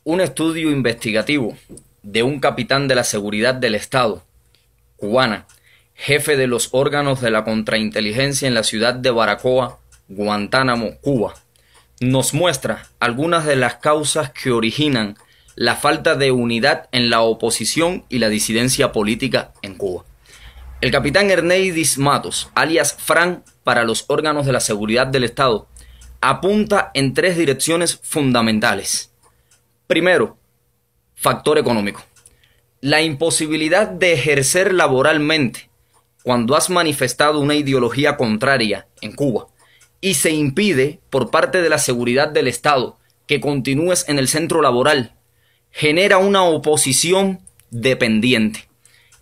Un estudio investigativo de un capitán de la seguridad del Estado cubana, jefe de los órganos de la contrainteligencia en la ciudad de Baracoa, Guantánamo, Cuba, nos muestra algunas de las causas que originan la falta de unidad en la oposición y la disidencia política en Cuba. El capitán Erneidis Matos, alias Fran para los órganos de la seguridad del Estado, apunta en tres direcciones fundamentales. Primero, factor económico. La imposibilidad de ejercer laboralmente cuando has manifestado una ideología contraria en Cuba y se impide por parte de la seguridad del Estado que continúes en el centro laboral, genera una oposición dependiente,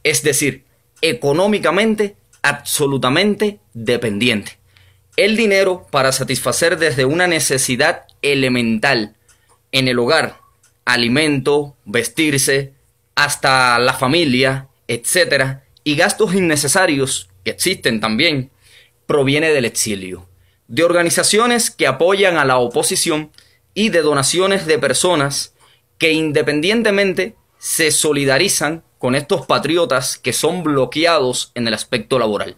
es decir, económicamente absolutamente dependiente. El dinero para satisfacer desde una necesidad elemental en el hogar, alimento, vestirse, hasta la familia, etcétera, y gastos innecesarios que existen también, proviene del exilio, de organizaciones que apoyan a la oposición y de donaciones de personas que independientemente se solidarizan con estos patriotas que son bloqueados en el aspecto laboral.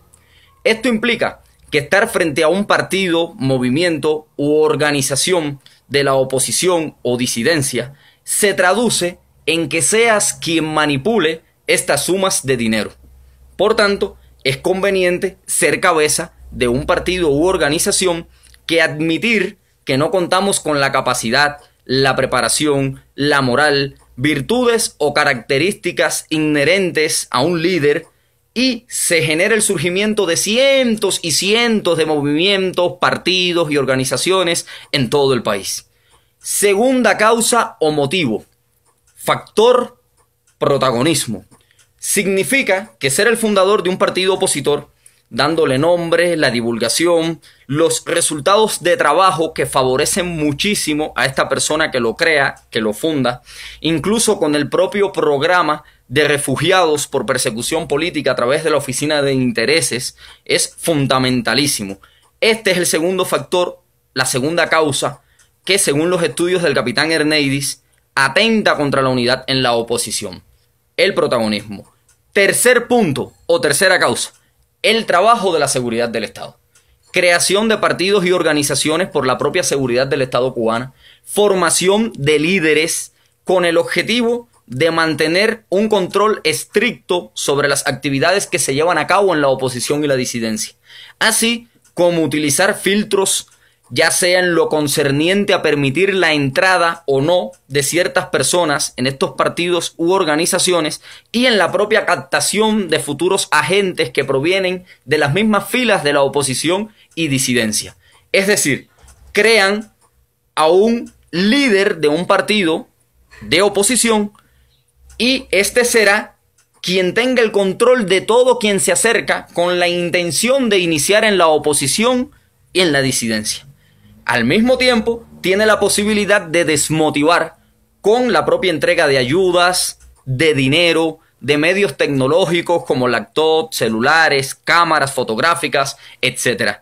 Esto implica que estar frente a un partido, movimiento u organización de la oposición o disidencia se traduce en que seas quien manipule estas sumas de dinero. Por tanto, es conveniente ser cabeza de un partido u organización que admitir que no contamos con la capacidad, la preparación, la moral, virtudes o características inherentes a un líder y se genera el surgimiento de cientos y cientos de movimientos, partidos y organizaciones en todo el país. Segunda causa o motivo. Factor protagonismo. Significa que ser el fundador de un partido opositor, dándole nombre, la divulgación, los resultados de trabajo que favorecen muchísimo a esta persona que lo crea, que lo funda, incluso con el propio programa de refugiados por persecución política a través de la Oficina de Intereses, es fundamentalísimo. Este es el segundo factor, la segunda causa, que según los estudios del capitán Erneidis, atenta contra la unidad en la oposición. El protagonismo. Tercer punto o tercera causa, el trabajo de la seguridad del Estado. Creación de partidos y organizaciones por la propia seguridad del Estado cubana, formación de líderes con el objetivo de mantener un control estricto sobre las actividades que se llevan a cabo en la oposición y la disidencia, así como utilizar filtros ya sea en lo concerniente a permitir la entrada o no de ciertas personas en estos partidos u organizaciones y en la propia captación de futuros agentes que provienen de las mismas filas de la oposición y disidencia. Es decir, crean a un líder de un partido de oposición y este será quien tenga el control de todo quien se acerca con la intención de iniciar en la oposición y en la disidencia. Al mismo tiempo, tiene la posibilidad de desmotivar con la propia entrega de ayudas, de dinero, de medios tecnológicos como laptops, celulares, cámaras fotográficas, etc.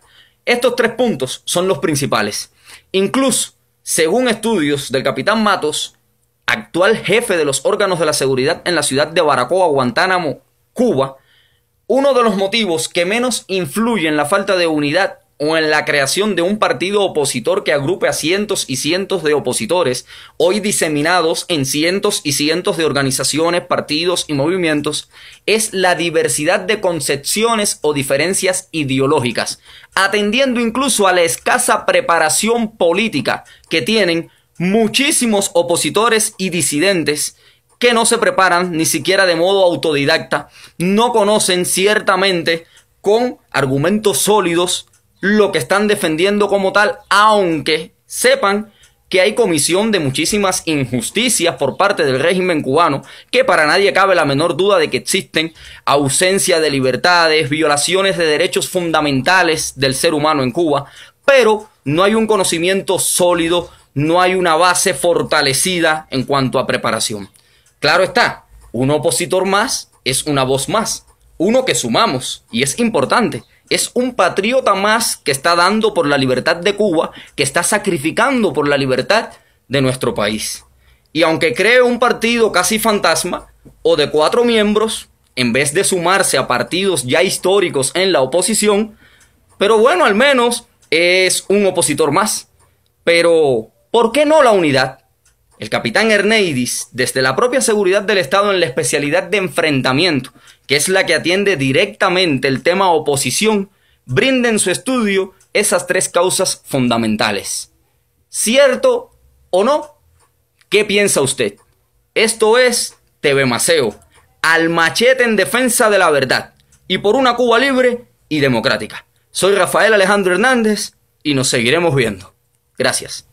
Estos tres puntos son los principales. Incluso, según estudios del capitán Matos, actual jefe de los órganos de la seguridad en la ciudad de Baracoa, Guantánamo, Cuba, uno de los motivos que menos influye en la falta de unidad o en la creación de un partido opositor que agrupe a cientos y cientos de opositores, hoy diseminados en cientos y cientos de organizaciones, partidos y movimientos, es la diversidad de concepciones o diferencias ideológicas, atendiendo incluso a la escasa preparación política que tienen muchísimos opositores y disidentes que no se preparan ni siquiera de modo autodidacta, no conocen ciertamente con argumentos sólidos lo que están defendiendo como tal, aunque sepan que hay comisión de muchísimas injusticias por parte del régimen cubano, que para nadie cabe la menor duda de que existen ausencia de libertades, violaciones de derechos fundamentales del ser humano en Cuba, pero no hay un conocimiento sólido, no hay una base fortalecida en cuanto a preparación. Claro está, un opositor más es una voz más, uno que sumamos, y es importante. Es un patriota más que está dando por la libertad de Cuba, que está sacrificando por la libertad de nuestro país. y aunque cree un partido casi fantasma o de 4 miembros, en vez de sumarse a partidos ya históricos en la oposición, pero bueno, al menos es un opositor más. Pero, ¿por qué no la unidad? El capitán Herneidis, desde la propia seguridad del Estado en la especialidad de enfrentamiento, que es la que atiende directamente el tema oposición, brinda en su estudio esas 3 causas fundamentales. ¿Cierto o no? ¿Qué piensa usted? Esto es TV Maceo, al machete en defensa de la verdad y por una Cuba libre y democrática. Soy Rafael Alejandro Hernández y nos seguiremos viendo. Gracias.